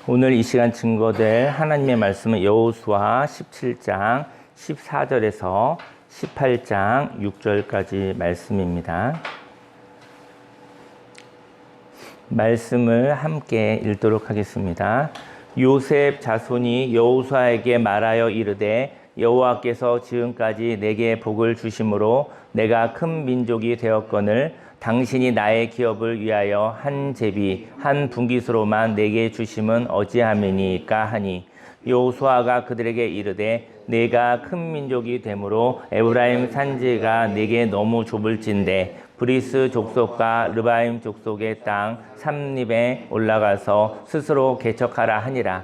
오늘 이 시간 증거될 하나님의 말씀은 여호수아 17장 14절에서 18장 6절까지 말씀입니다. 말씀을 함께 읽도록 하겠습니다. 요셉 자손이 여호수아에게 말하여 이르되 여호와께서 지금까지 내게 복을 주심으로 내가 큰 민족이 되었거늘 당신이 나의 기업을 위하여 한 제비 한 분깃으로만 내게 주심은 어찌함이니까 하니 여호수아가 그들에게 이르되 내가 큰 민족이 되므로 에브라임 산지가 내게 너무 좁을진대 브리스 족속과 르바임 족속의 땅 삼립에 올라가서 스스로 개척하라 하니라.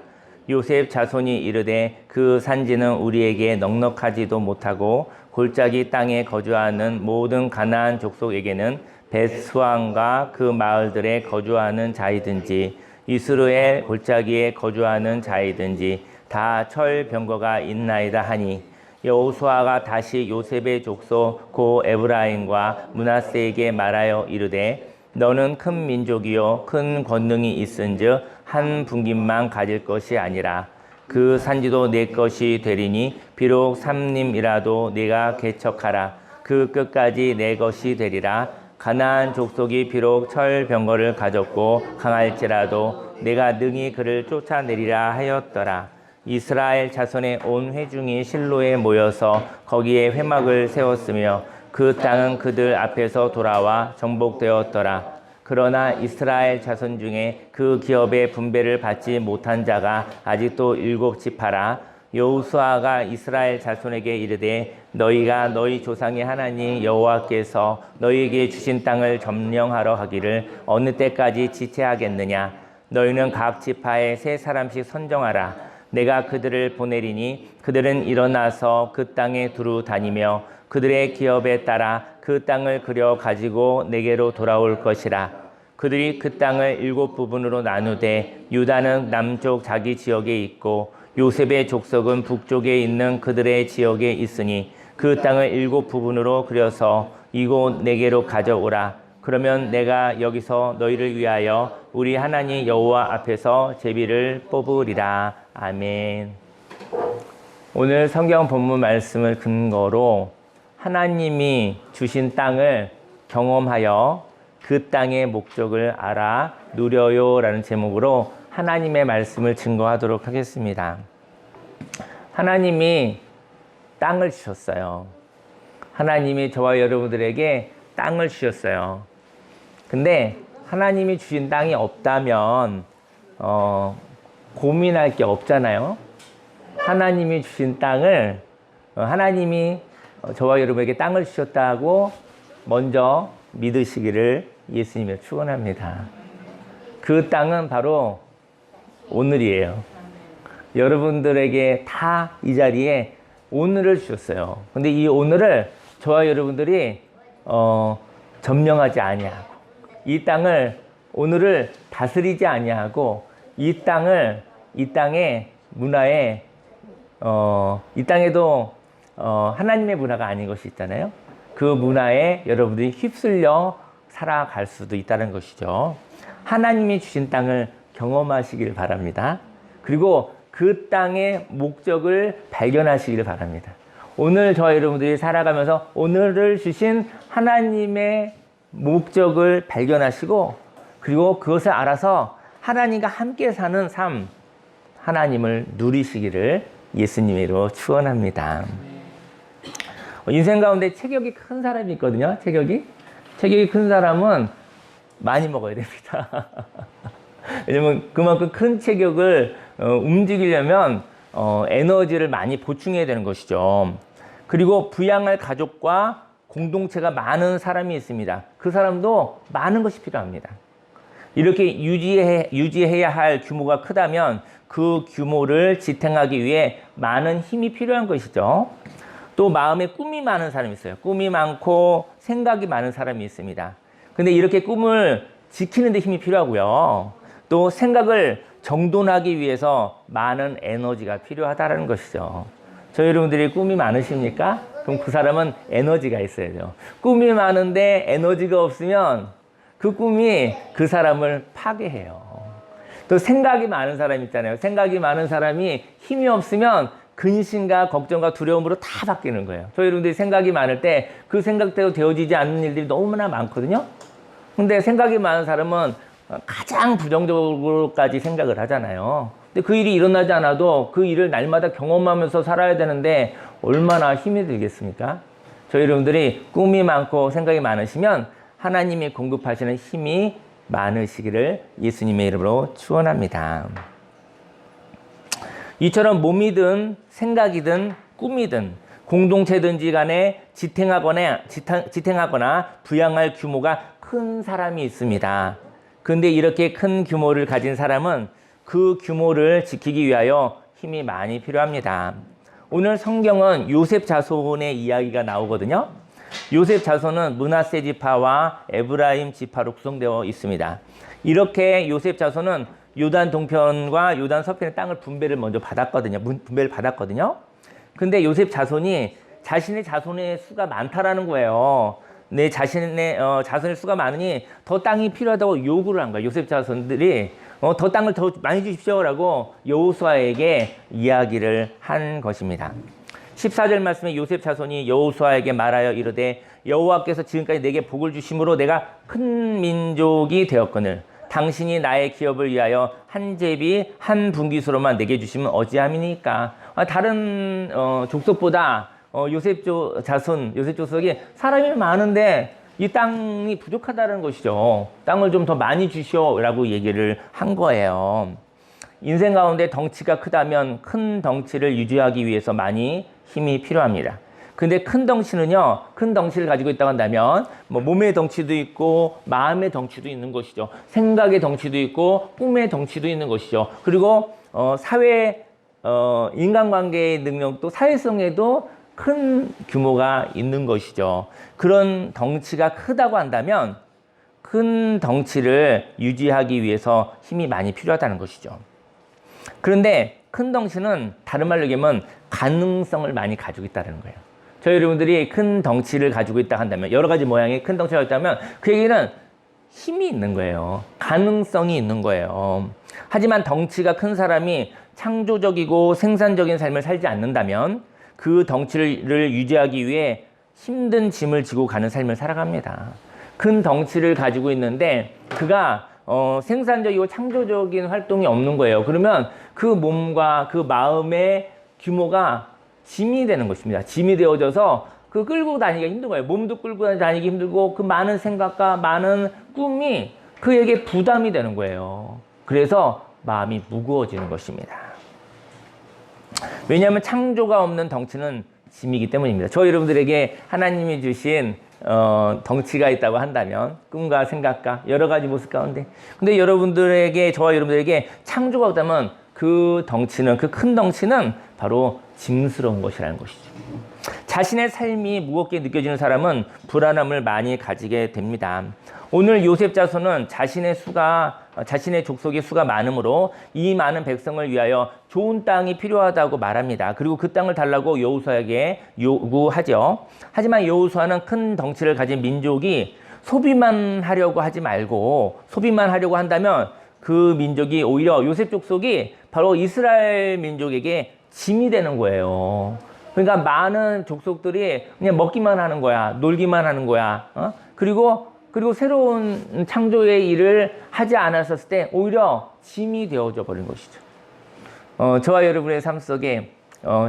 요셉 자손이 이르되 그 산지는 우리에게 넉넉하지도 못하고 골짜기 땅에 거주하는 모든 가나안 족속에게는 벳수안과 그 마을들에 거주하는 자이든지 이스라엘 골짜기에 거주하는 자이든지 다 철병거가 있나이다 하니 여호수아가 다시 요셉의 족속 고 에브라임과 므낫세에게 말하여 이르되 너는 큰 민족이요 큰 권능이 있은즉 한 분깃만 가질 것이 아니라 그 산지도 내 것이 되리니 비록 삼림이라도 내가 개척하라 그 끝까지 내 것이 되리라. 가나안 족속이 비록 철병거를 가졌고 강할지라도 내가 능히 그를 쫓아내리라 하였더라. 이스라엘 자손의 온 회중이 실로에 모여서 거기에 회막을 세웠으며 그 땅은 그들 앞에서 돌아와 정복되었더라. 그러나 이스라엘 자손 중에 그 기업의 분배를 받지 못한 자가 아직도 7지파라. 여호수아가 이스라엘 자손에게 이르되 너희가 너희 조상의 하나님 여호와께서 너희에게 주신 땅을 점령하러 하기를 어느 때까지 지체하겠느냐. 너희는 각 지파에 3사람씩 선정하라. 내가 그들을 보내리니 그들은 일어나서 그 땅에 두루 다니며 그들의 기업에 따라 그 땅을 그려 가지고 내게로 돌아올 것이라. 그들이 그 땅을 7부분으로 나누되 유다는 남쪽 자기 지역에 있고 요셉의 족속은 북쪽에 있는 그들의 지역에 있으니 그 땅을 7부분으로 그려서 이곳 내게로 가져오라. 그러면 내가 여기서 너희를 위하여 우리 하나님 여호와 앞에서 제비를 뽑으리라. 아멘. 오늘 성경 본문 말씀을 근거로 하나님이 주신 땅을 경험하여 그 땅의 목적을 알아 누려요 라는 제목으로 하나님의 말씀을 증거하도록 하겠습니다. 하나님이 땅을 주셨어요. 하나님이 저와 여러분들에게 땅을 주셨어요. 근데 하나님이 주신 땅이 없다면 고민할 게 없잖아요. 하나님이 주신 땅을 하나님이 저와 여러분에게 땅을 주셨다고 먼저 믿으시기를 예수님의 축원합니다. 그 땅은 바로 오늘이에요. 여러분들에게 다 이 자리에 오늘을 주셨어요. 근데 이 오늘을 저와 여러분들이 점령하지 아니하고 이 땅을 오늘을 다스리지 아니하고 이 땅의 문화에 이 땅에도 하나님의 문화가 아닌 것이 있잖아요. 그 문화에 여러분들이 휩쓸려 살아갈 수도 있다는 것이죠. 하나님이 주신 땅을 경험하시길 바랍니다. 그리고 그 땅의 목적을 발견하시길 바랍니다. 오늘 저와 여러분들이 살아가면서 오늘을 주신 하나님의 목적을 발견하시고 그리고 그것을 알아서 하나님과 함께 사는 삶, 하나님을 누리시기를 예수님의 이름으로 축원합니다. 인생 가운데 체격이 큰 사람이 있거든요. 체격이 큰 사람은 많이 먹어야 됩니다. 왜냐면 그만큼 큰 체격을 움직이려면 에너지를 많이 보충해야 되는 것이죠. 그리고 부양할 가족과 공동체가 많은 사람이 있습니다. 그 사람도 많은 것이 필요합니다. 이렇게 유지해야 할 규모가 크다면 그 규모를 지탱하기 위해 많은 힘이 필요한 것이죠. 또 마음에 꿈이 많은 사람이 있어요. 꿈이 많고 생각이 많은 사람이 있습니다. 근데 이렇게 꿈을 지키는 데 힘이 필요하고요. 또 생각을 정돈하기 위해서 많은 에너지가 필요하다는 것이죠. 저희 여러분들이 꿈이 많으십니까? 그럼 그 사람은 에너지가 있어야죠. 꿈이 많은데 에너지가 없으면 그 꿈이 그 사람을 파괴해요. 또 생각이 많은 사람 있잖아요. 생각이 많은 사람이 힘이 없으면 근심과 걱정과 두려움으로 다 바뀌는 거예요. 저희 여러분들이 생각이 많을 때 그 생각대로 되어지지 않는 일들이 너무나 많거든요. 근데 생각이 많은 사람은 가장 부정적으로까지 생각을 하잖아요. 근데 그 일이 일어나지 않아도 그 일을 날마다 경험하면서 살아야 되는데 얼마나 힘이 들겠습니까? 저희 여러분들이 꿈이 많고 생각이 많으시면 하나님이 공급하시는 힘이 많으시기를 예수님의 이름으로 축원합니다. 이처럼 몸이든 생각이든 꿈이든 공동체든지 간에 지탱하거나 부양할 규모가 큰 사람이 있습니다. 근데 이렇게 큰 규모를 가진 사람은 그 규모를 지키기 위하여 힘이 많이 필요합니다. 오늘 성경은 요셉 자손의 이야기가 나오거든요. 요셉 자손은 므낫세 지파와 에브라임 지파로 구성되어 있습니다. 이렇게 요셉 자손은 요단 동편과 요단 서편의 땅을 분배를 받았거든요. 근데 요셉 자손이 자신의 자손의 수가 많다라는 거예요. 내 자신의 자손의 수가 많으니 더 땅이 필요하다고 요구를 한 거예요. 요셉 자손들이 더 땅을 더 많이 주십시오라고 여호수아에게 이야기를 한 것입니다. 14절 말씀에 요셉 자손이 여호수아에게 말하여 이르되 여호와께서 지금까지 내게 복을 주심으로 내가 큰 민족이 되었거늘 당신이 나의 기업을 위하여 한 제비 한 분깃으로만 내게 주시면 어찌함이니까. 다른 족속보다 요셉 족속이 사람이 많은데 이 땅이 부족하다는 것이죠. 땅을 좀 더 많이 주시오라고 얘기를 한 거예요. 인생 가운데 덩치가 크다면 큰 덩치를 유지하기 위해서 많이 힘이 필요합니다. 근데 큰 덩치를 가지고 있다고 한다면 몸의 덩치도 있고 마음의 덩치도 있는 것이죠. 생각의 덩치도 있고 꿈의 덩치도 있는 것이죠. 그리고 인간관계의 능력도 사회성에도 큰 규모가 있는 것이죠. 그런 덩치가 크다고 한다면 큰 덩치를 유지하기 위해서 힘이 많이 필요하다는 것이죠. 그런데 큰 덩치는 다른 말로 얘기하면 가능성을 많이 가지고 있다는 거예요. 저희 여러분들이 큰 덩치를 가지고 있다 한다면 여러 가지 모양의 큰 덩치가 있다면 그 얘기는 힘이 있는 거예요. 가능성이 있는 거예요. 하지만 덩치가 큰 사람이 창조적이고 생산적인 삶을 살지 않는다면 그 덩치를 유지하기 위해 힘든 짐을 지고 가는 삶을 살아갑니다. 큰 덩치를 가지고 있는데 그가 생산적이고 창조적인 활동이 없는 거예요. 그러면 그 몸과 그 마음의 규모가 짐이 되는 것입니다. 짐이 되어져서 그 끌고 다니기가 힘든 거예요. 몸도 끌고 다니기 힘들고 그 많은 생각과 많은 꿈이 그에게 부담이 되는 거예요. 그래서 마음이 무거워지는 것입니다. 왜냐하면 창조가 없는 덩치는 짐이기 때문입니다. 저 여러분들에게 하나님이 주신 덩치가 있다고 한다면 꿈과 생각과 여러 가지 모습 가운데 근데 저와 여러분들에게 창조가 없다면 그 큰 덩치는 바로 짐스러운 것이라는 것이죠. 자신의 삶이 무겁게 느껴지는 사람은 불안함을 많이 가지게 됩니다. 오늘 요셉 자손은 자신의 족속의 수가 많으므로 이 많은 백성을 위하여 좋은 땅이 필요하다고 말합니다. 그리고 그 땅을 달라고 여호수아에게 요구하죠. 하지만 여호수아는 큰 덩치를 가진 민족이 소비만 하려고 하지 말고 소비만 하려고 한다면 그 민족이 오히려 요셉 족속이 바로 이스라엘 민족에게 짐이 되는 거예요. 그러니까 많은 족속들이 그냥 먹기만 하는 거야. 놀기만 하는 거야. 그리고 새로운 창조의 일을 하지 않았을 때 오히려 짐이 되어져 버린 것이죠. 저와 여러분의 삶 속에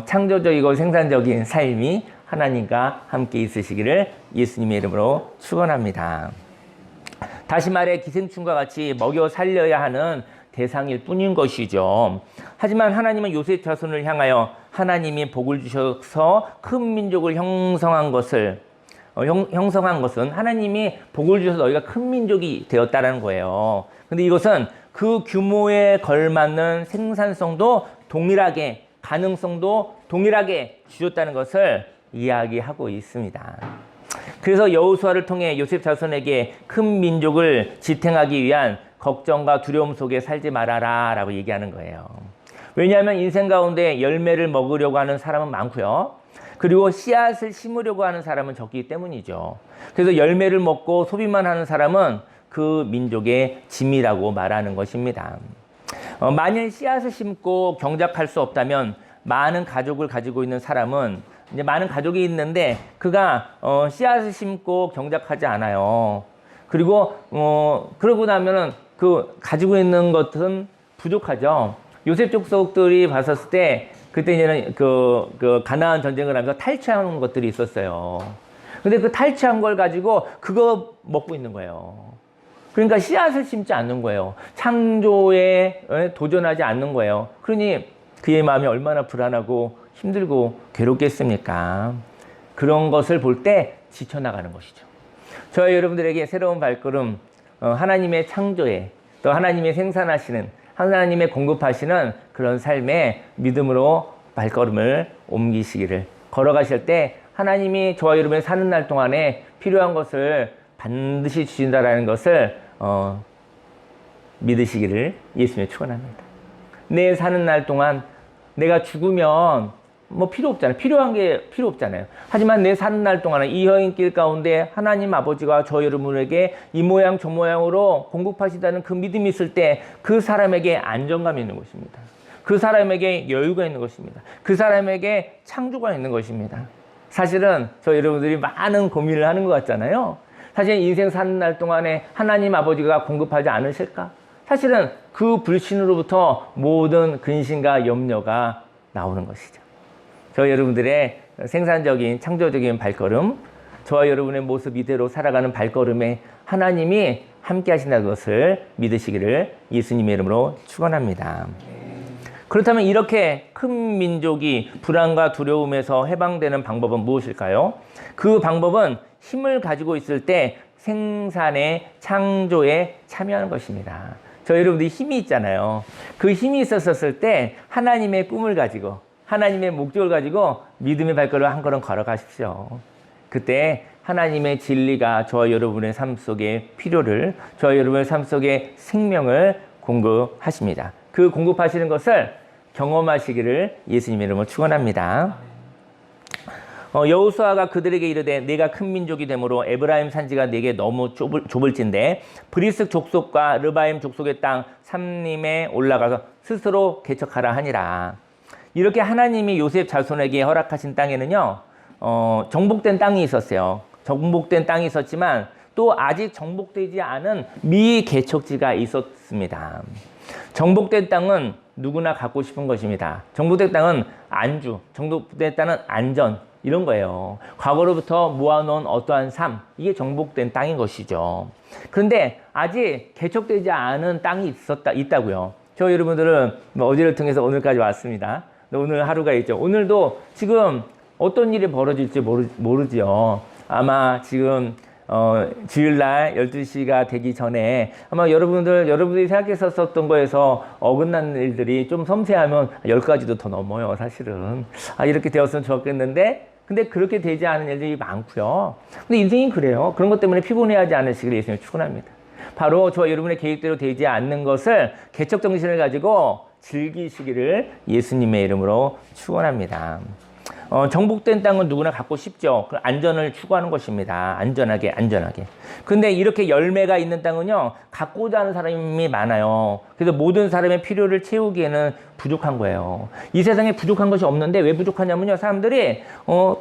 창조적이고 생산적인 삶이 하나님과 함께 있으시기를 예수님의 이름으로 축원합니다. 다시 말해 기생충과 같이 먹여 살려야 하는 대상일 뿐인 것이죠. 하지만 하나님은 요셉 자손을 향하여 하나님이 복을 주셔서 큰 민족을 형성한 것은 하나님이 복을 주셔서 너희가 큰 민족이 되었다는 거예요. 근데 이것은 그 규모에 걸맞는 생산성도 동일하게 가능성도 동일하게 주셨다는 것을 이야기하고 있습니다. 그래서 여호수아를 통해 요셉 자손에게 큰 민족을 지탱하기 위한 걱정과 두려움 속에 살지 말아라 라고 얘기하는 거예요. 왜냐하면 인생 가운데 열매를 먹으려고 하는 사람은 많고요. 그리고 씨앗을 심으려고 하는 사람은 적기 때문이죠. 그래서 열매를 먹고 소비만 하는 사람은 그 민족의 짐이라고 말하는 것입니다. 만일 씨앗을 심고 경작할 수 없다면 많은 가족을 가지고 있는 사람은 이제 많은 가족이 있는데 그가 씨앗을 심고 경작하지 않아요. 그리고 그러고 나면은 그 가지고 있는 것은 부족하죠. 요셉 족속들이 봤었을 때 그때 이제는 그 가나안 전쟁을 하면서 탈취하는 것들이 있었어요. 근데 그 탈취한 걸 가지고 그거 먹고 있는 거예요. 그러니까 씨앗을 심지 않는 거예요. 창조에 도전하지 않는 거예요. 그러니 그의 마음이 얼마나 불안하고 힘들고 괴롭겠습니까? 그런 것을 볼 때 지쳐나가는 것이죠. 저희 여러분들에게 새로운 발걸음, 하나님의 창조에 또 하나님의 생산하시는 하나님의 공급하시는 그런 삶의 믿음으로 발걸음을 옮기시기를 걸어가실 때 하나님이 저와 여러분이 사는 날 동안에 필요한 것을 반드시 주신다라는 것을 믿으시기를 예수님의 축원합니다. 내 사는 날 동안 내가 죽으면 뭐 필요 없잖아요. 필요한 게 필요 없잖아요. 하지만 내 사는 날 동안에 이 여인길 가운데 하나님 아버지가 저 여러분에게 이 모양 저 모양으로 공급하시다는 그 믿음이 있을 때 그 사람에게 안정감이 있는 것입니다. 그 사람에게 여유가 있는 것입니다. 그 사람에게 창조가 있는 것입니다. 사실은 저 여러분들이 많은 고민을 하는 것 같잖아요. 사실 인생 사는 날 동안에 하나님 아버지가 공급하지 않으실까? 사실은 그 불신으로부터 모든 근심과 염려가 나오는 것이죠. 저 여러분들의 생산적인 창조적인 발걸음, 저와 여러분의 모습 이대로 살아가는 발걸음에 하나님이 함께 하신다는 것을 믿으시기를 예수님의 이름으로 축원합니다. 그렇다면 이렇게 큰 민족이 불안과 두려움에서 해방되는 방법은 무엇일까요? 그 방법은 힘을 가지고 있을 때 생산의 창조에 참여하는 것입니다. 저 여러분들이 힘이 있잖아요. 그 힘이 있었을 때 하나님의 꿈을 가지고 하나님의 목적을 가지고 믿음의 발걸음을 한 걸음 걸어가십시오. 그때 하나님의 진리가 저와 여러분의 삶 속에 필요를, 저와 여러분의 삶 속에 생명을 공급하십니다. 그 공급하시는 것을 경험하시기를 예수님의 이름으로 축원합니다. 여호수아가 그들에게 이르되 내가 큰 민족이 되므로 에브라임 산지가 내게 너무 좁을진데 브리스 족속과 르바임 족속의 땅 삼림에 올라가서 스스로 개척하라 하니라. 이렇게 하나님이 요셉 자손에게 허락하신 땅에는요, 정복된 땅이 있었어요. 정복된 땅이 있었지만 또 아직 정복되지 않은 미개척지가 있었습니다. 정복된 땅은 누구나 갖고 싶은 것입니다. 정복된 땅은 안주, 정복된 땅은 안전, 이런 거예요. 과거로부터 모아놓은 어떠한 삶, 이게 정복된 땅인 것이죠. 그런데 아직 개척되지 않은 땅이 있다고요. 저 여러분들은 어제를 통해서 오늘까지 왔습니다. 오늘 하루가 있죠. 오늘도 지금 어떤 일이 벌어질지 모르지요. 아마 지금 주일날 12시가 되기 전에 아마 여러분들이 생각했었던 거에서 어긋난 일들이 좀 섬세하면 10가지도 더 넘어요, 사실은. 이렇게 되었으면 좋겠는데, 근데 그렇게 되지 않은 일들이 많고요. 근데 인생이 그래요. 그런 것 때문에 피곤해하지 않으시길 예수님 축원합니다. 바로 저와 여러분의 계획대로 되지 않는 것을 개척 정신을 가지고 즐기시기를 예수님의 이름으로 축원합니다. 정복된 땅은 누구나 갖고 싶죠. 안전을 추구하는 것입니다. 안전하게. 근데 이렇게 열매가 있는 땅은요, 갖고자 하는 사람이 많아요. 그래서 모든 사람의 필요를 채우기에는 부족한 거예요. 이 세상에 부족한 것이 없는데 왜 부족하냐면요, 사람들이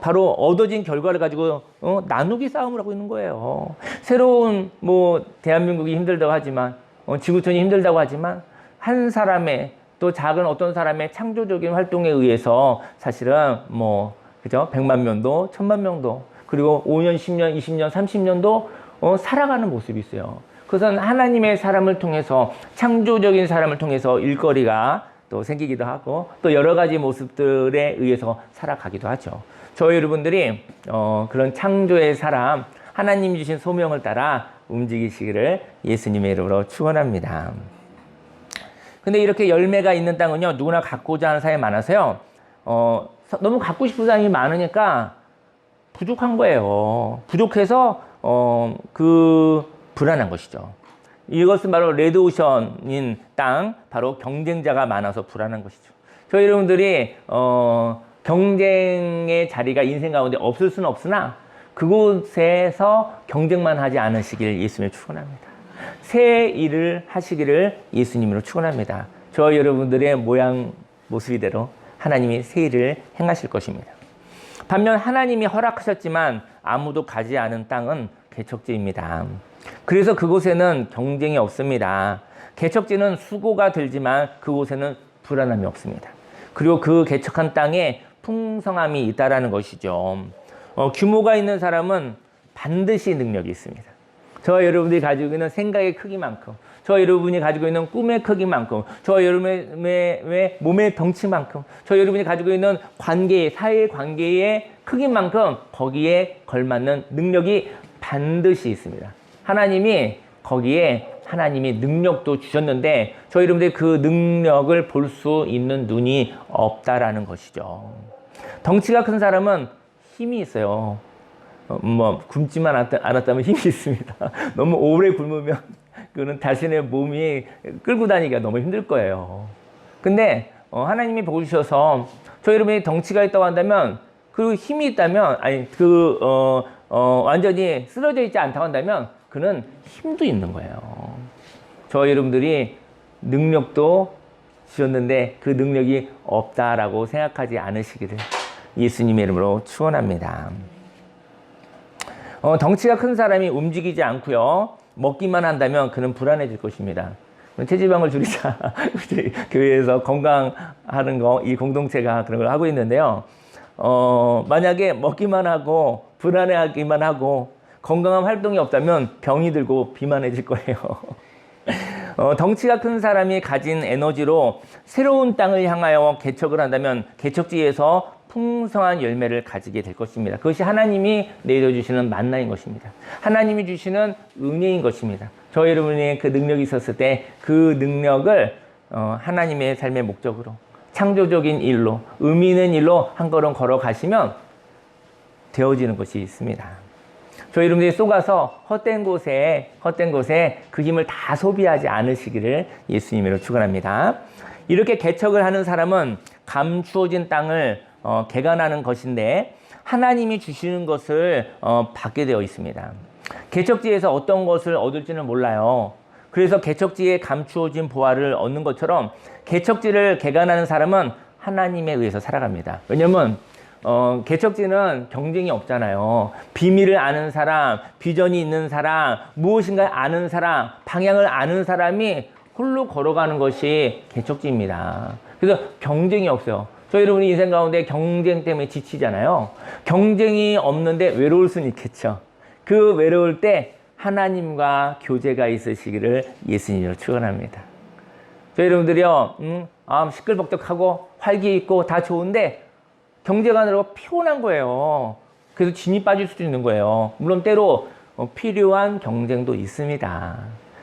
바로 얻어진 결과를 가지고 나누기 싸움을 하고 있는 거예요. 새로운 대한민국이 힘들다고 하지만 지구촌이 힘들다고 하지만 한 사람의 또 작은 어떤 사람의 창조적인 활동에 의해서 사실은 그죠? 100만 명도 1000만 명도 그리고 5년, 10년, 20년, 30년도 살아가는 모습이 있어요. 그것은 하나님의 사람을 통해서 창조적인 사람을 통해서 일거리가 또 생기기도 하고 또 여러 가지 모습들에 의해서 살아가기도 하죠. 저희 여러분들이 그런 창조의 사람 하나님이 주신 소명을 따라 움직이시기를 예수님의 이름으로 축원합니다. 근데 이렇게 열매가 있는 땅은요, 누구나 갖고자 하는 사람이 많아서요, 너무 갖고 싶은 사람이 많으니까 부족한 거예요. 부족해서, 불안한 것이죠. 이것은 바로 레드오션인 땅, 바로 경쟁자가 많아서 불안한 것이죠. 저희 여러분들이, 경쟁의 자리가 인생 가운데 없을 수는 없으나, 그곳에서 경쟁만 하지 않으시길 예수님을 축원합니다. 새 일을 하시기를 예수님으로 축원합니다. 저 여러분들의 모양 모습이대로 하나님이 새 일을 행하실 것입니다. 반면 하나님이 허락하셨지만 아무도 가지 않은 땅은 개척지입니다. 그래서 그곳에는 경쟁이 없습니다. 개척지는 수고가 들지만 그곳에는 불안함이 없습니다. 그리고 그 개척한 땅에 풍성함이 있다라는 것이죠. 규모가 있는 사람은 반드시 능력이 있습니다. 저와 여러분들이 가지고 있는 생각의 크기만큼, 저와 여러분이 가지고 있는 꿈의 크기만큼, 저와 여러분의 몸의 덩치만큼, 저와 여러분이 가지고 있는 관계, 사회 관계의 크기만큼 거기에 걸맞는 능력이 반드시 있습니다. 하나님이 거기에 하나님이 능력도 주셨는데 저희 여러분들이 그 능력을 볼 수 있는 눈이 없다라는 것이죠. 덩치가 큰 사람은 힘이 있어요. 굶지만 않았다면 힘이 있습니다. 너무 오래 굶으면 그는 자신의 몸이 끌고 다니기가 너무 힘들 거예요. 근데 하나님이 보셔서 저희 여러분이 덩치가 있다고 한다면 그 힘이 있다면 완전히 쓰러져 있지 않다고 한다면 그는 힘도 있는 거예요. 저 여러분들이 능력도 주셨는데 그 능력이 없다라고 생각하지 않으시기를 예수님의 이름으로 축원합니다. 덩치가 큰 사람이 움직이지 않고요. 먹기만 한다면 그는 불안해질 것입니다. 체지방을 줄이자. 교회에서 건강하는 거, 이 공동체가 그런 걸 하고 있는데요. 만약에 먹기만 하고 불안해하기만 하고 건강한 활동이 없다면 병이 들고 비만해질 거예요. 덩치가 큰 사람이 가진 에너지로 새로운 땅을 향하여 개척을 한다면 개척지에서 풍성한 열매를 가지게 될 것입니다. 그것이 하나님이 내려주시는 만나인 것입니다. 하나님이 주시는 은혜인 것입니다. 저 여러분이 그 능력이 있었을 때 그 능력을 하나님의 삶의 목적으로 창조적인 일로 의미 있는 일로 한 걸음 걸어가시면 되어지는 것이 있습니다. 저희 여러분들이 쏘가서 헛된 곳에 그 힘을 다 소비하지 않으시기를 예수님으로 축원합니다. 이렇게 개척을 하는 사람은 감추어진 땅을 개간하는 것인데 하나님이 주시는 것을 받게 되어 있습니다. 개척지에서 어떤 것을 얻을지는 몰라요. 그래서 개척지에 감추어진 보화를 얻는 것처럼 개척지를 개간하는 사람은 하나님에 의해서 살아갑니다. 왜냐하면 개척지는 경쟁이 없잖아요. 비밀을 아는 사람, 비전이 있는 사람, 무엇인가 아는 사람, 방향을 아는 사람이 홀로 걸어가는 것이 개척지입니다. 그래서 경쟁이 없어요. 저 여러분이 인생 가운데 경쟁 때문에 지치잖아요. 경쟁이 없는데 외로울 수는 있겠죠. 그 외로울 때 하나님과 교제가 있으시기를 예수님으로 축원합니다. 저 여러분들이요, 시끌벅적하고 활기 있고 다 좋은데 경제관으로 피곤한 거예요. 그래서 진이 빠질 수도 있는 거예요. 물론 때로 필요한 경쟁도 있습니다.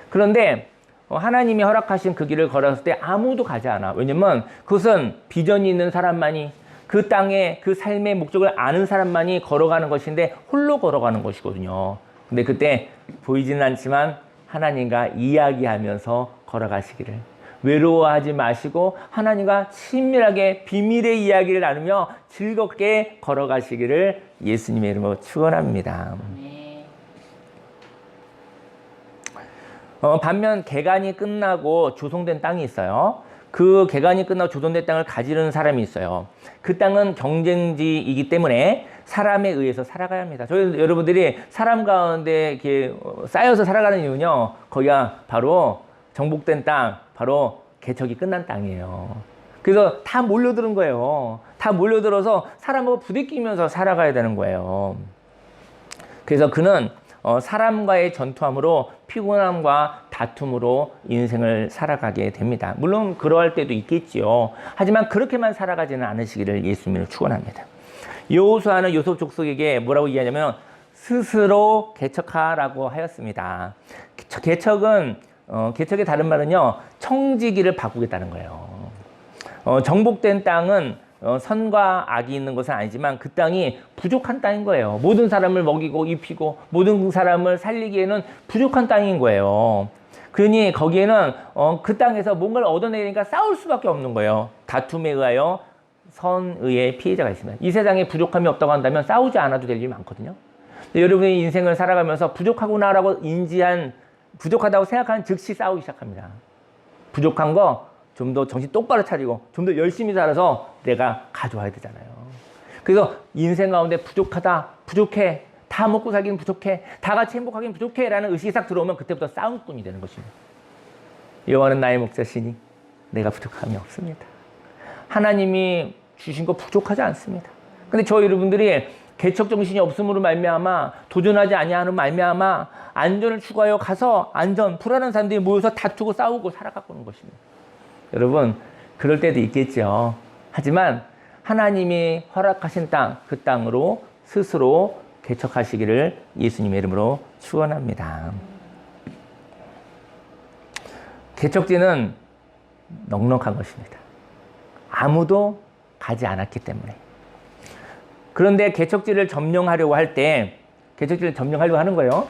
그런데 하나님이 허락하신 그 길을 걸었을 때 아무도 가지 않아. 왜냐면 그것은 비전이 있는 사람만이 그 땅에 그 삶의 목적을 아는 사람만이 걸어가는 것인데 홀로 걸어가는 것이거든요. 근데 그때 보이지는 않지만 하나님과 이야기하면서 걸어가시기를 외로워하지 마시고 하나님과 친밀하게 비밀의 이야기를 나누며 즐겁게 걸어가시기를 예수님의 이름으로 축원합니다. 반면 개간이 끝나고 조성된 땅이 있어요. 그 개간이 끝나고 조성된 땅을 가지는 사람이 있어요. 그 땅은 경쟁지이기 때문에 사람에 의해서 살아가야 합니다. 저희 여러분들이 사람 가운데 이렇게 쌓여서 살아가는 이유는요. 거기가 바로 정복된 땅, 바로 개척이 끝난 땅이에요. 그래서 다 몰려드는 거예요. 다 몰려들어서 사람하고 부딪히면서 살아가야 되는 거예요. 그래서 그는 사람과의 전투함으로 피곤함과 다툼으로 인생을 살아가게 됩니다. 물론 그러할 때도 있겠지요. 하지만 그렇게만 살아가지는 않으시기를 예수님을 축원합니다. 여호수아는 요셉 족속에게 뭐라고 이야기하냐면 스스로 개척하라고 하였습니다. 개척의 다른 말은요, 청지기를 바꾸겠다는 거예요. 정복된 땅은 선과 악이 있는 것은 아니지만 그 땅이 부족한 땅인 거예요. 모든 사람을 먹이고 입히고 모든 사람을 살리기에는 부족한 땅인 거예요. 그러니 거기에는 그 땅에서 뭔가를 얻어내니까 싸울 수밖에 없는 거예요. 다툼에 의하여 선의의 피해자가 있습니다. 이 세상에 부족함이 없다고 한다면 싸우지 않아도 될 일이 많거든요. 여러분의 인생을 살아가면서 부족하구나라고 부족하다고 생각하는 즉시 싸우기 시작합니다. 부족한 거 좀 더 정신 똑바로 차리고 좀 더 열심히 살아서 내가 가져와야 되잖아요. 그래서 인생 가운데 부족하다, 부족해, 다 먹고 살기는 부족해, 다 같이 행복하기는 부족해 라는 의식이 싹 들어오면 그때부터 싸움꾼이 되는 것입니다. 여호와는 나의 목자시니 내가 부족함이 없습니다. 하나님이 주신 거 부족하지 않습니다. 근데 저 여러분들이 개척정신이 없음으로 말미암아 도전하지 아니하는 말미암아 안전을 추구하여 가서 불안한 사람들이 모여서 다투고 싸우고 살아가고 것입니다. 여러분 그럴 때도 있겠죠. 하지만 하나님이 허락하신 땅, 그 땅으로 스스로 개척하시기를 예수님의 이름으로 축원합니다. 개척지는 넉넉한 것입니다. 아무도 가지 않았기 때문에. 그런데 개척지를 점령하려고 할 때, 개척지를 점령하려고 하는 거예요.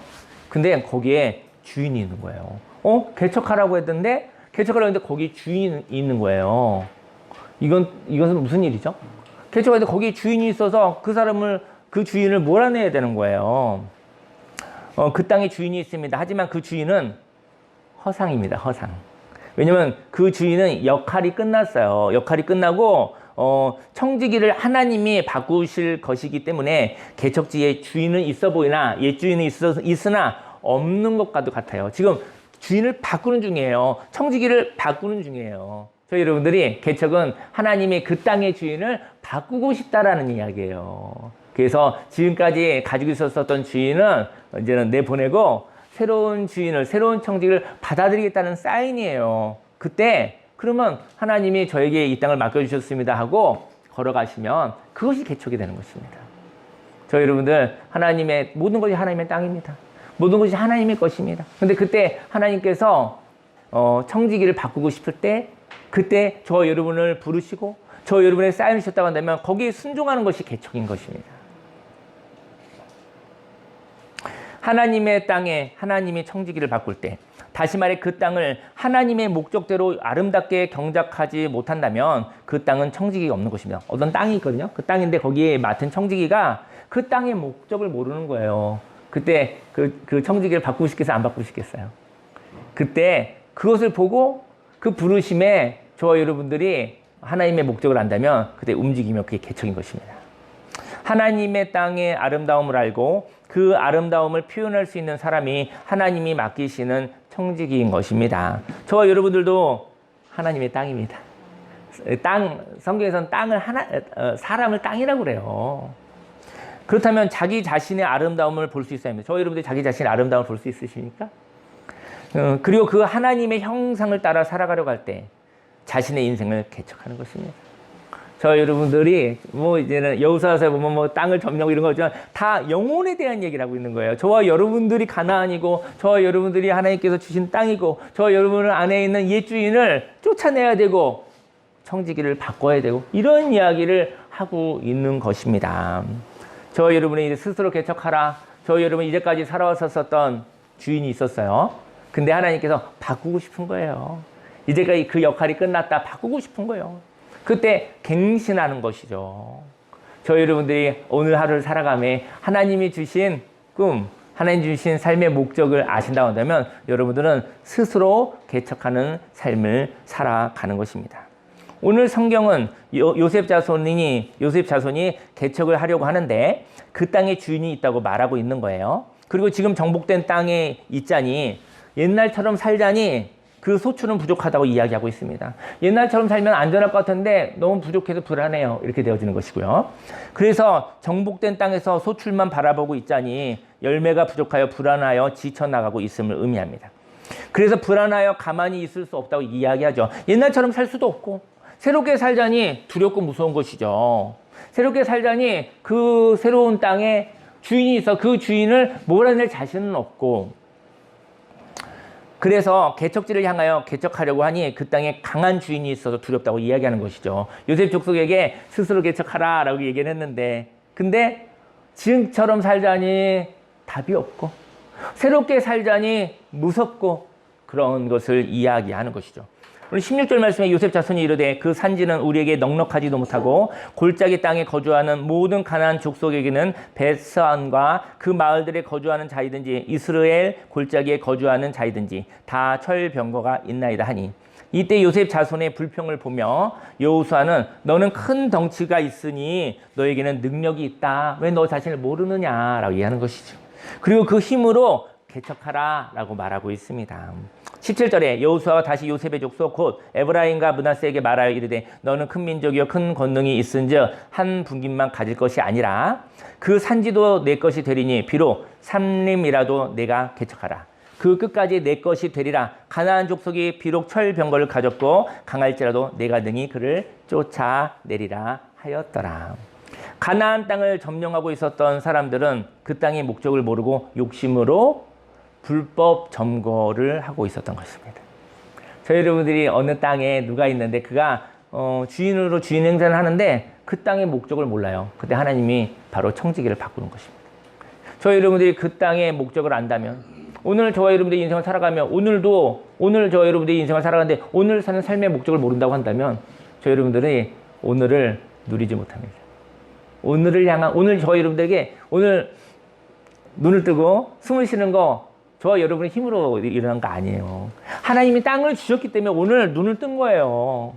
근데 거기에 주인이 있는 거예요. 개척하라고 했는데, 거기 주인이 있는 거예요. 이것은 무슨 일이죠? 개척하는데 거기 주인이 있어서 그 주인을 몰아내야 되는 거예요. 그 땅에 주인이 있습니다. 하지만 그 주인은 허상입니다. 허상. 왜냐면 그 주인은 역할이 끝났어요. 역할이 끝나고 청지기를 하나님이 바꾸실 것이기 때문에 개척지에 주인은 있어 보이나 옛 주인이 있으나 없는 것과도 같아요. 지금 주인을 바꾸는 중이에요. 청지기를 바꾸는 중이에요. 저희 여러분들이 개척은 하나님이 그 땅의 주인을 바꾸고 싶다라는 이야기예요. 그래서 지금까지 가지고 있었던 주인은 이제는 내보내고 새로운 주인을, 새로운 청지기를 받아들이겠다는 사인이에요. 그때 그러면 하나님이 저에게 이 땅을 맡겨주셨습니다 하고 걸어가시면 그것이 개척이 되는 것입니다. 저희 여러분들 모든 것이 하나님의 땅입니다. 모든 것이 하나님의 것입니다. 근데 그때 하나님께서 청지기를 바꾸고 싶을 때 그때 저 여러분을 부르시고 저 여러분의 사인을 주셨다고 한다면 거기에 순종하는 것이 개척인 것입니다. 하나님의 땅에 하나님이 청지기를 바꿀 때 다시 말해 그 땅을 하나님의 목적대로 아름답게 경작하지 못한다면 그 땅은 청지기가 없는 것입니다. 어떤 땅이 있거든요. 그 땅인데 거기에 맡은 청지기가 그 땅의 목적을 모르는 거예요. 그때 그 청지기를 바꾸고 싶겠어요? 안 바꾸고 싶겠어요? 그때 그것을 보고 그 부르심에 저와 여러분들이 하나님의 목적을 안다면 그때 움직이면 그게 개척인 것입니다. 하나님의 땅의 아름다움을 알고 그 아름다움을 표현할 수 있는 사람이 하나님이 맡기시는 청지기인 것입니다. 저와 여러분들도 하나님의 땅입니다. 성경에서는 사람을 땅이라고 그래요. 그렇다면 자기 자신의 아름다움을 볼 수 있어야 합니다. 저와 여러분들이 자기 자신의 아름다움을 볼 수 있으십니까? 그리고 그 하나님의 형상을 따라 살아가려고 할 때 자신의 인생을 개척하는 것입니다. 저 여러분들이 이제는 여호수아서에 보면 땅을 점령 이런 거죠. 다 영혼에 대한 얘기를 하고 있는 거예요. 저와 여러분들이 가나안이고 저와 여러분들이 하나님께서 주신 땅이고 저와 여러분 안에 있는 옛 주인을 쫓아내야 되고 청지기를 바꿔야 되고 이런 이야기를 하고 있는 것입니다. 저와 여러분이 이제 스스로 개척하라. 저와 여러분이 이제까지 살아왔었던 주인이 있었어요. 근데 하나님께서 바꾸고 싶은 거예요. 이제까지 그 역할이 끝났다. 바꾸고 싶은 거예요. 그때 갱신하는 것이죠. 저희 여러분들이 오늘 하루를 살아가며 하나님이 주신 꿈, 하나님 주신 삶의 목적을 아신다고 한다면 여러분들은 스스로 개척하는 삶을 살아가는 것입니다. 오늘 성경은 요셉 자손이 개척을 하려고 하는데 그 땅에 주인이 있다고 말하고 있는 거예요. 그리고 지금 정복된 땅에 있자니 옛날처럼 살자니 그 소출은 부족하다고 이야기하고 있습니다. 옛날처럼 살면 안전할 것 같은데 너무 부족해서 불안해요. 이렇게 되어지는 것이고요. 그래서 정복된 땅에서 소출만 바라보고 있자니 열매가 부족하여 불안하여 지쳐나가고 있음을 의미합니다. 그래서 불안하여 가만히 있을 수 없다고 이야기하죠. 옛날처럼 살 수도 없고 새롭게 살자니 두렵고 무서운 것이죠. 새롭게 살자니 그 새로운 땅에 주인이 있어 그 주인을 몰아낼 자신은 없고 그래서 개척지를 향하여 개척하려고 하니 그 땅에 강한 주인이 있어서 두렵다고 이야기하는 것이죠. 요셉 족속에게 스스로 개척하라 라고 얘기를 했는데 근데 지금처럼 살자니 답이 없고 새롭게 살자니 무섭고 그런 것을 이야기하는 것이죠. 오늘 16절 말씀에 요셉 자손이 이르되 그 산지는 우리에게 넉넉하지도 못하고 골짜기 땅에 거주하는 모든 가나안 족속에게는 벳스안과 그 마을들에 거주하는 자이든지 이스라엘 골짜기에 거주하는 자이든지 다 철병거가 있나이다 하니 이때 요셉 자손의 불평을 보며 여호수아는 너는 큰 덩치가 있으니 너에게는 능력이 있다. 왜 너 자신을 모르느냐라고 얘기하는 것이죠. 그리고 그 힘으로 개척하라 라고 말하고 있습니다. 17절에 여호수아가 다시 요셉의 족속 곧 에브라임과 므낫세에게 말하여 이르되 너는 큰 민족이요 큰 권능이 있은즉 한 분깃만 가질 것이 아니라 그 산지도 내 것이 되리니 비록 삼림이라도 내가 개척하라. 그 끝까지 내 것이 되리라. 가나안 족속이 비록 철병거를 가졌고 강할지라도 내가 능히 그를 쫓아내리라 하였더라. 가나안 땅을 점령하고 있었던 사람들은 그 땅의 목적을 모르고 욕심으로 불법 점거를 하고 있었던 것입니다. 저희 여러분들이 어느 땅에 누가 있는데 그가 주인으로 주인 행세를 하는데 그 땅의 목적을 몰라요. 그때 하나님이 바로 청지기를 바꾸는 것입니다. 저희 여러분들이 그 땅의 목적을 안다면 오늘 저와 여러분들의 인생을 살아가며 오늘 저와 여러분들의 인생을 살아가는데 오늘 사는 삶의 목적을 모른다고 한다면 저희 여러분들이 오늘을 누리지 못합니다. 오늘 저와 여러분들에게 오늘 눈을 뜨고 숨을 쉬는 거 저와 여러분의 힘으로 일어난 거 아니에요. 하나님이 땅을 주셨기 때문에 오늘 눈을 뜬 거예요.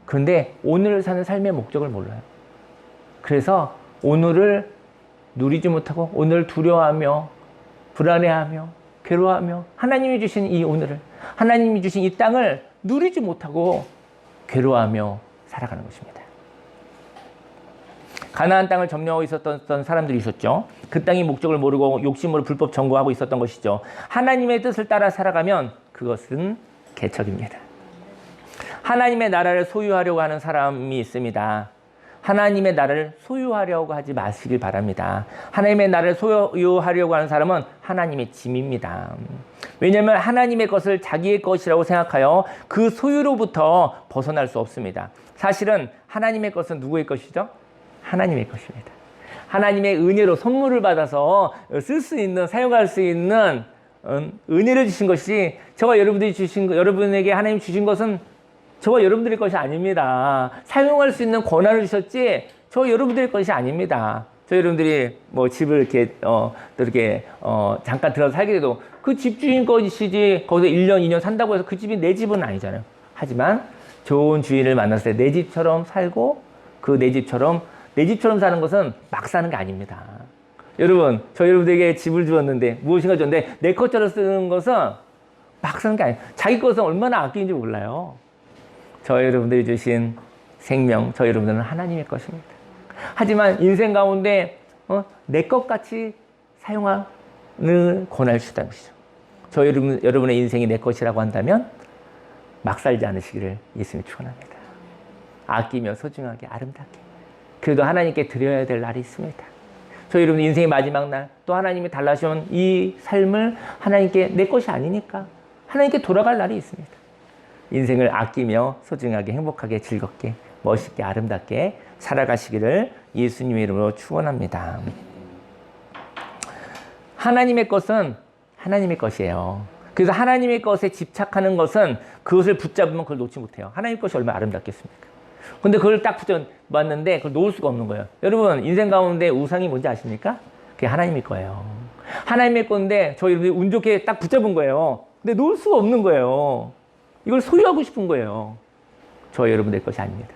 그런데 오늘 사는 삶의 목적을 몰라요. 그래서 오늘을 누리지 못하고 오늘 두려워하며 불안해하며 괴로워하며 하나님이 주신 이 오늘을 하나님이 주신 이 땅을 누리지 못하고 괴로워하며 살아가는 것입니다. 가나안 땅을 점령하고 있었던 사람들이 있었죠. 그 땅의 목적을 모르고 욕심으로 불법 점거하고 있었던 것이죠. 하나님의 뜻을 따라 살아가면 그것은 개척입니다. 하나님의 나라를 소유하려고 하는 사람이 있습니다. 하나님의 나라를 소유하려고 하지 마시길 바랍니다. 하나님의 나라를 소유하려고 하는 사람은 하나님의 짐입니다. 왜냐하면 하나님의 것을 자기의 것이라고 생각하여 그 소유로부터 벗어날 수 없습니다. 사실은 하나님의 것은 누구의 것이죠? 하나님의 것입니다. 하나님의 은혜로 선물을 받아서 쓸 수 있는, 사용할 수 있는 은혜를 주신 것이 저와 여러분들이 여러분에게 하나님 주신 것은 저와 여러분들의 것이 아닙니다. 사용할 수 있는 권한을 주셨지 저와 여러분들의 것이 아닙니다. 저 여러분들이 뭐 집을 이렇게 또 이렇게 잠깐 들어서 살게 돼도 그 집주인 것이지 거기서 1년, 2년 산다고 해서 그 집이 내 집은 아니잖아요. 하지만 좋은 주인을 만났을 때 내 집처럼 살고 그 내 집처럼 사는 것은 막 사는 게 아닙니다. 여러분, 저 여러분들에게 집을 주었는데 무엇인가 줬는데 내 것처럼 쓰는 것은 막 사는 게 아니에요. 자기 것은 얼마나 아끼는지 몰라요. 저 여러분들이 주신 생명, 저 여러분들은 하나님의 것입니다. 하지만 인생 가운데 내 것같이 사용하는 권한을 주셨다는 것이죠. 저 여러분의 인생이 내 것이라고 한다면 막 살지 않으시기를 예수님이 축원합니다. 아끼며 소중하게 아름답게 그래도 하나님께 드려야 될 날이 있습니다. 저 여러분 인생의 마지막 날 또 하나님이 달라주신 이 삶을 하나님께 내 것이 아니니까 하나님께 돌아갈 날이 있습니다. 인생을 아끼며 소중하게 행복하게 즐겁게 멋있게 아름답게 살아가시기를 예수님의 이름으로 축원합니다. 하나님의 것은 하나님의 것이에요. 그래서 하나님의 것에 집착하는 것은 그것을 붙잡으면 그걸 놓지 못해요. 하나님의 것이 얼마나 아름답겠습니까? 근데 그걸 딱 붙잡았는데 그걸 놓을 수가 없는 거예요. 여러분 인생 가운데 우상이 뭔지 아십니까? 그게 하나님의 거예요. 하나님의 건데 저희 운 좋게 딱 붙잡은 거예요. 근데 놓을 수가 없는 거예요. 이걸 소유하고 싶은 거예요. 저희 여러분들 것이 아닙니다.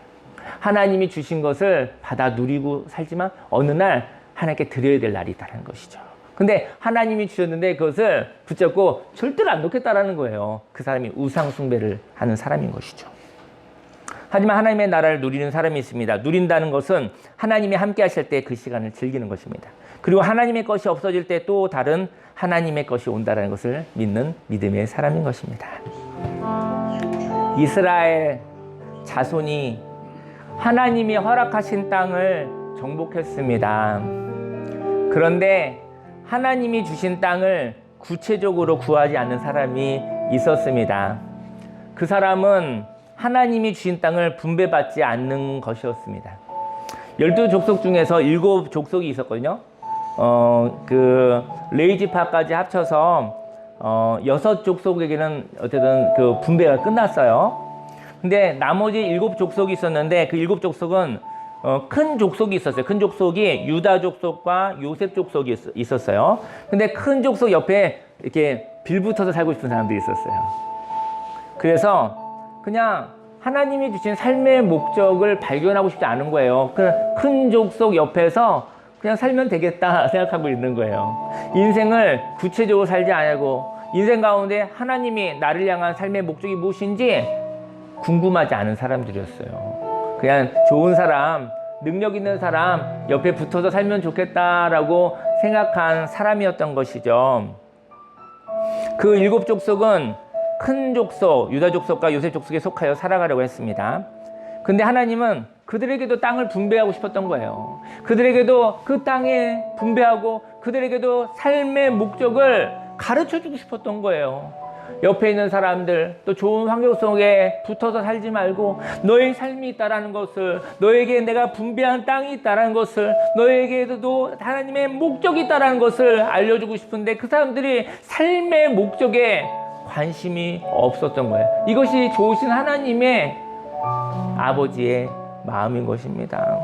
하나님이 주신 것을 받아 누리고 살지만 어느 날 하나님께 드려야 될 날이 있다는 것이죠. 근데 하나님이 주셨는데 그것을 붙잡고 절대로 안 놓겠다라는 거예요. 그 사람이 우상 숭배를 하는 사람인 것이죠. 하지만 하나님의 나라를 누리는 사람이 있습니다. 누린다는 것은 하나님이 함께 하실 때 그 시간을 즐기는 것입니다. 그리고 하나님의 것이 없어질 때 또 다른 하나님의 것이 온다는 것을 믿는 믿음의 사람인 것입니다. 이스라엘 자손이 하나님이 허락하신 땅을 정복했습니다. 그런데 하나님이 주신 땅을 구체적으로 구하지 않는 사람이 있었습니다. 그 사람은 하나님이 주신 땅을 분배받지 않는 것이었습니다. 12족속 중에서 7족속이 있었거든요. 그 레위지파까지 합쳐서 6족속에게는 어쨌든 그 분배가 끝났어요. 근데 나머지 7족속이 있었는데 그 7족속은 큰 족속이 있었어요. 큰 족속이 유다 족속과 요셉 족속이 있었어요. 근데 큰 족속 옆에 이렇게 빌붙어서 살고 싶은 사람들이 있었어요. 그래서 그냥 하나님이 주신 삶의 목적을 발견하고 싶지 않은 거예요. 그냥 큰 족속 옆에서 그냥 살면 되겠다 생각하고 있는 거예요. 인생을 구체적으로 살지 않고 인생 가운데 하나님이 나를 향한 삶의 목적이 무엇인지 궁금하지 않은 사람들이었어요. 그냥 좋은 사람, 능력 있는 사람 옆에 붙어서 살면 좋겠다라고 생각한 사람이었던 것이죠. 그 7 족속은 큰 족속, 유다 족속과 요셉 족속에 속하여 살아가려고 했습니다. 근데 하나님은 그들에게도 땅을 분배하고 싶었던 거예요. 그들에게도 그 땅에 분배하고 그들에게도 삶의 목적을 가르쳐주고 싶었던 거예요. 옆에 있는 사람들, 또 좋은 환경 속에 붙어서 살지 말고 너의 삶이 있다라는 것을, 너에게 내가 분배한 땅이 있다라는 것을, 너에게도 하나님의 목적이 있다라는 것을 알려주고 싶은데 그 사람들이 삶의 목적에 관심이 없었던 거예요. 이것이 좋으신 하나님의 아버지의 마음인 것입니다.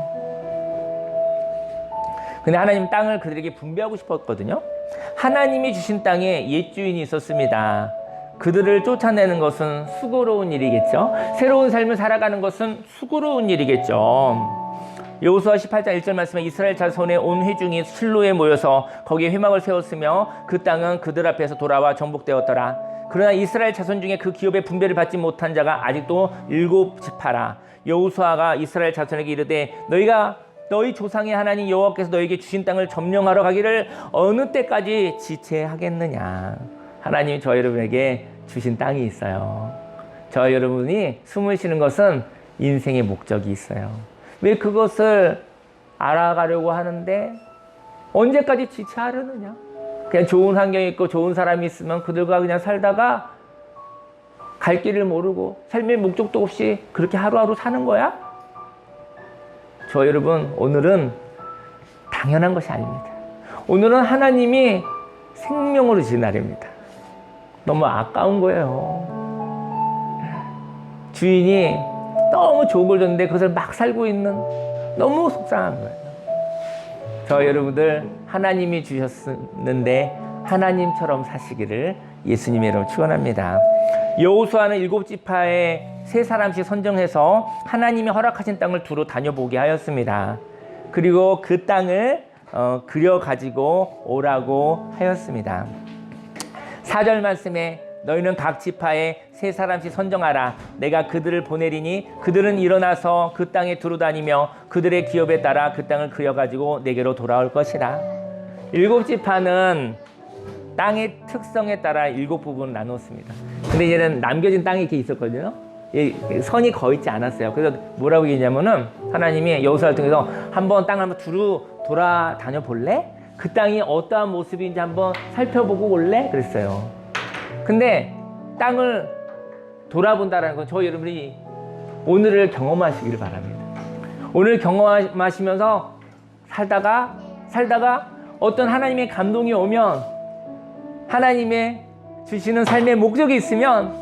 근데 하나님 땅을 그들에게 분배하고 싶었거든요. 하나님이 주신 땅에 옛 주인이 있었습니다. 그들을 쫓아내는 것은 수고로운 일이겠죠. 새로운 삶을 살아가는 것은 수고로운 일이겠죠. 여호수아 18장 1절 말씀에 이스라엘 자손의 온 회중이 실로에 모여서 거기에 회막을 세웠으며 그 땅은 그들 앞에서 돌아와 정복되었더라. 그러나 이스라엘 자손 중에 그 기업의 분배를 받지 못한 자가 아직도 7지파라. 여호수아가 이스라엘 자손에게 이르되 너희가 너희 조상의 하나님 여호와께서 너희에게 주신 땅을 점령하러 가기를 어느 때까지 지체하겠느냐. 하나님이 저 여러분에게 주신 땅이 있어요. 저 여러분이 숨을 쉬는 것은 인생의 목적이 있어요. 왜 그것을 알아가려고 하는데 언제까지 지체하려느냐. 그냥 좋은 환경이 있고 좋은 사람이 있으면 그들과 그냥 살다가 갈 길을 모르고 삶의 목적도 없이 그렇게 하루하루 사는 거야? 저 여러분, 오늘은 당연한 것이 아닙니다. 오늘은 하나님이 생명으로 주신 날입니다. 너무 아까운 거예요. 주인이 너무 좋은 걸 줬는데 그것을 막 살고 있는, 너무 속상한 거예요. 저 여러분들 하나님이 주셨는데 하나님처럼 사시기를 예수님의 이름으로 축원합니다. 여호수아는 7지파에 3사람씩 선정해서 하나님이 허락하신 땅을 두루 다녀보게 하였습니다. 그리고 그 땅을 그려가지고 오라고 하였습니다. 4절 말씀에 너희는 각 지파에 3사람씩 선정하라. 내가 그들을 보내리니 그들은 일어나서 그 땅에 두루 다니며 그들의 기업에 따라 그 땅을 그려가지고 내게로 돌아올 것이라. 7지파는 땅의 특성에 따라 7부분을 나눴습니다. 근데 이제는 남겨진 땅이 이렇게 있었거든요. 선이 거의 있지 않았어요. 그래서 뭐라고 얘기했냐면은 하나님이 여호수아를 통해서 한번 땅을 한번 두루 돌아다녀 볼래? 그 땅이 어떠한 모습인지 한번 살펴보고 올래? 그랬어요. 근데 땅을 돌아본다는 건 저희 여러분이 오늘을 경험하시기를 바랍니다. 오늘 경험하시면서 살다가 어떤 하나님의 감동이 오면, 하나님의 주시는 삶의 목적이 있으면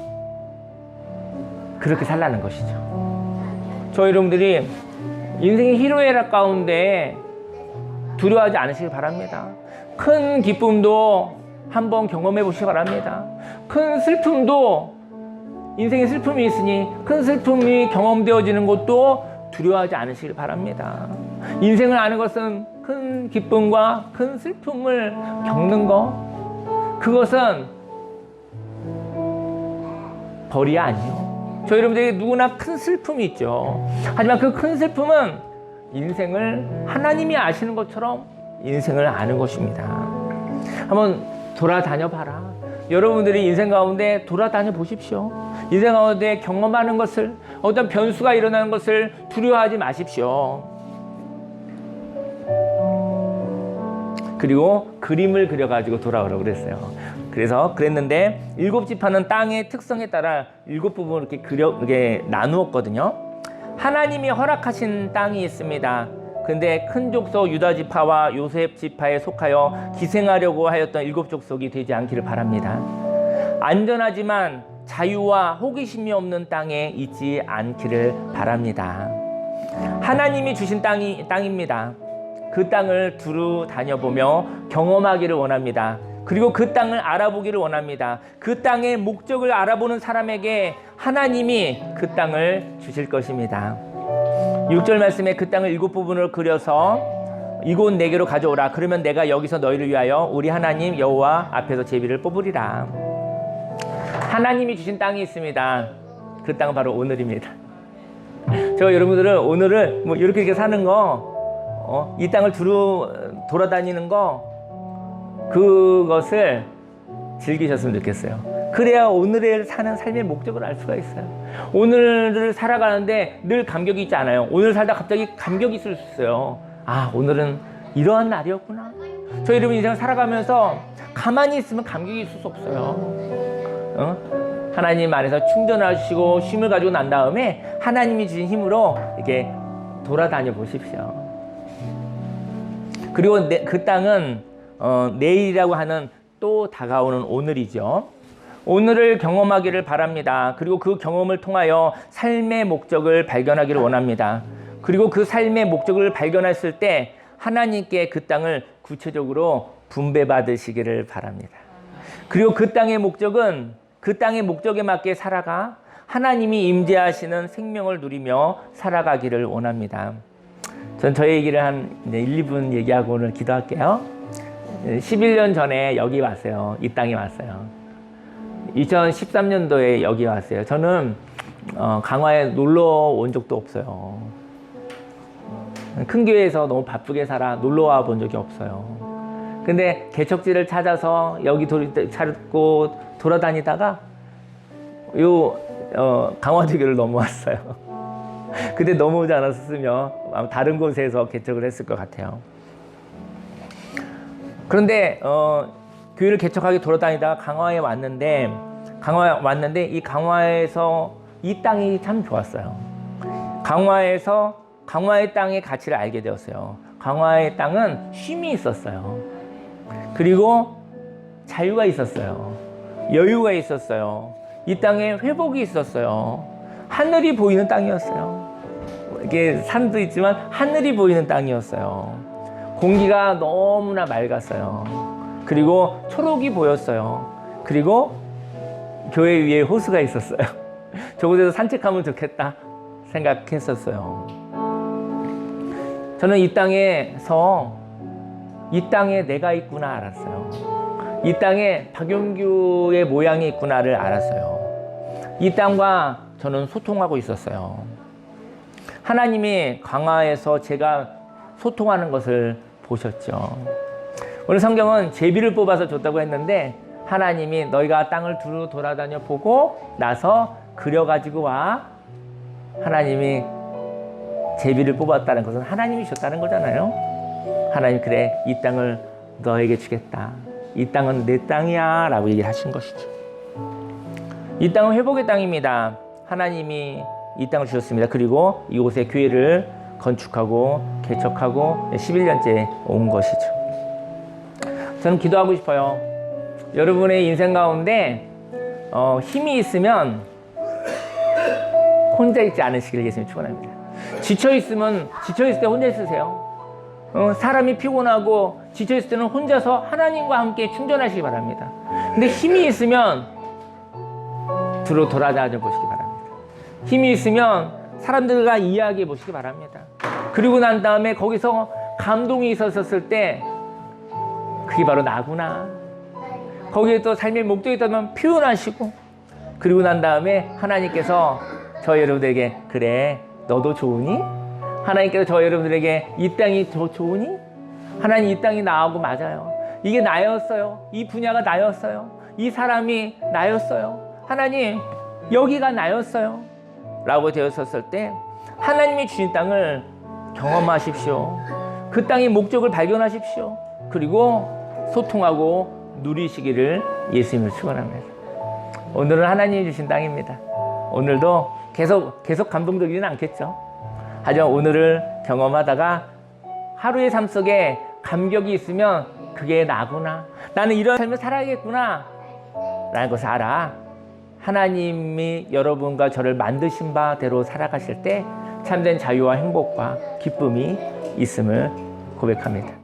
그렇게 살라는 것이죠. 저희 여러분들이 인생의 희로애락 가운데 두려워하지 않으시길 바랍니다. 큰 기쁨도 한번 경험해 보시기 바랍니다. 큰 슬픔도, 인생의 슬픔이 있으니 큰 슬픔이 경험되어지는 것도 두려워하지 않으시길 바랍니다. 인생을 아는 것은 큰 기쁨과 큰 슬픔을 겪는 것, 그것은 벌이 아니에요. 저희 여러분들에게 누구나 큰 슬픔이 있죠. 하지만 그 큰 슬픔은 인생을 하나님이 아시는 것처럼 인생을 아는 것입니다. 한번 돌아다녀 봐라. 여러분들이 인생 가운데 돌아다녀 보십시오. 인생 가운데 경험하는 것을, 어떤 변수가 일어나는 것을 두려워하지 마십시오. 그리고 그림을 그려가지고 돌아오라고 그랬어요. 그래서 그랬는데 7지파는 땅의 특성에 따라 7부분을 이렇게 나누었거든요. 하나님이 허락하신 땅이 있습니다. 근데 큰 족속 유다 지파와 요셉 지파에 속하여 기생하려고 하였던 7 족속이 되지 않기를 바랍니다. 안전하지만 자유와 호기심이 없는 땅에 있지 않기를 바랍니다. 하나님이 주신 땅입니다. 그 땅을 두루 다녀보며 경험하기를 원합니다. 그리고 그 땅을 알아보기를 원합니다. 그 땅의 목적을 알아보는 사람에게 하나님이 그 땅을 주실 것입니다. 6절 말씀에 그 땅을 7부분으로 그려서 이곳 내게로 가져오라. 그러면 내가 여기서 너희를 위하여 우리 하나님 여호와 앞에서 제비를 뽑으리라. 하나님이 주신 땅이 있습니다. 그 땅은 바로 오늘입니다. 제가 여러분들은 오늘을 뭐 이렇게 사는 거, 이 땅을 돌아다니는 거, 그것을 즐기셨으면 좋겠어요. 그래야 오늘을 사는 삶의 목적을 알 수가 있어요. 오늘을 살아가는데 늘 감격이 있지 않아요. 오늘 살다 갑자기 감격이 있을 수 있어요. 아, 오늘은 이러한 날이었구나. 저 여러분 인생 살아가면서 가만히 있으면 감격이 있을 수 없어요. 하나님 안에서 충전하시고 쉼을 가지고 난 다음에 하나님이 주신 힘으로 이렇게 돌아다녀 보십시오. 그리고 그 땅은 내일이라고 하는 또 다가오는 오늘이죠. 오늘을 경험하기를 바랍니다. 그리고 그 경험을 통하여 삶의 목적을 발견하기를 원합니다. 그리고 그 삶의 목적을 발견했을 때 하나님께 그 땅을 구체적으로 분배받으시기를 바랍니다. 그리고 그 땅의 목적은 그 땅의 목적에 맞게 살아가 하나님이 임재하시는 생명을 누리며 살아가기를 원합니다. 전 저의 얘기를 한 1, 2분 얘기하고 오늘 기도할게요. 11년 전에 여기 왔어요. 이 땅에 왔어요. 2013년도에 여기 왔어요. 저는 강화에 놀러 온 적도 없어요. 큰 교회에서 너무 바쁘게 살아 놀러 와 본 적이 없어요. 근데 개척지를 찾아서 여기 찾고 돌아다니다가 강화대교를 넘어왔어요. 근데 넘어오지 않았으면 아마 다른 곳에서 개척을 했을 것 같아요. 그런데 교회를 개척하게 돌아다니다가 강화에 왔는데 이 강화에서 이 땅이 참 좋았어요. 강화의 땅의 가치를 알게 되었어요. 강화의 땅은 쉼이 있었어요. 그리고 자유가 있었어요. 여유가 있었어요. 이 땅에 회복이 있었어요. 하늘이 보이는 땅이었어요. 이게 산도 있지만 하늘이 보이는 땅이었어요. 공기가 너무나 맑았어요. 그리고 초록이 보였어요. 그리고 교회 위에 호수가 있었어요. 저곳에서 산책하면 좋겠다 생각했었어요. 저는 이 땅에서 이 땅에 내가 있구나 알았어요. 이 땅에 박용규의 모양이 있구나를 알았어요. 이 땅과 저는 소통하고 있었어요. 하나님이 강화에서 제가 소통하는 것을 보셨죠. 오늘 성경은 제비를 뽑아서 줬다고 했는데 하나님이 너희가 땅을 두루 돌아다녀 보고 나서 그려가지고 와. 하나님이 제비를 뽑았다는 것은 하나님이 줬다는 거잖아요. 하나님 그래 이 땅을 너에게 주겠다. 이 땅은 내 땅이야 라고 얘기를 하신 것이죠. 이 땅은 회복의 땅입니다. 하나님이 이 땅을 주셨습니다. 그리고 이곳에 교회를 건축하고 개척하고 11년째 온 것이죠. 저는 기도하고 싶어요. 여러분의 인생 가운데 힘이 있으면 혼자 있지 않으시길 예수님 축원합니다. 지쳐있을 때 혼자 있으세요. 사람이 피곤하고 지쳐있을 때는 혼자서 하나님과 함께 충전하시기 바랍니다. 근데 힘이 있으면 돌아다녀 보시기 바랍니다. 힘이 있으면 사람들과 이야기해 보시기 바랍니다. 그리고 난 다음에 거기서 감동이 있었을 때 그게 바로 나구나. 거기에 또 삶의 목적이 있다면 표현하시고 그리고 난 다음에 하나님께서 저 여러분들에게 그래 너도 좋으니? 하나님께서 저 여러분들에게 이 땅이 더 좋으니? 하나님 이 땅이 나하고 맞아요. 이게 나였어요. 이 분야가 나였어요. 이 사람이 나였어요. 하나님 여기가 나였어요 라고 되었었을 때 하나님이 주신 땅을 경험하십시오. 그 땅의 목적을 발견하십시오. 그리고 소통하고 누리시기를 예수님을 축원합니다. 오늘은 하나님이 주신 땅입니다. 오늘도 계속 감동적이지는 않겠죠. 하지만 오늘을 경험하다가 하루의 삶 속에 감격이 있으면 그게 나구나. 나는 이런 삶을 살아야겠구나 라는 것을 알아. 하나님이 여러분과 저를 만드신 바대로 살아가실 때 참된 자유와 행복과 기쁨이 있음을 고백합니다.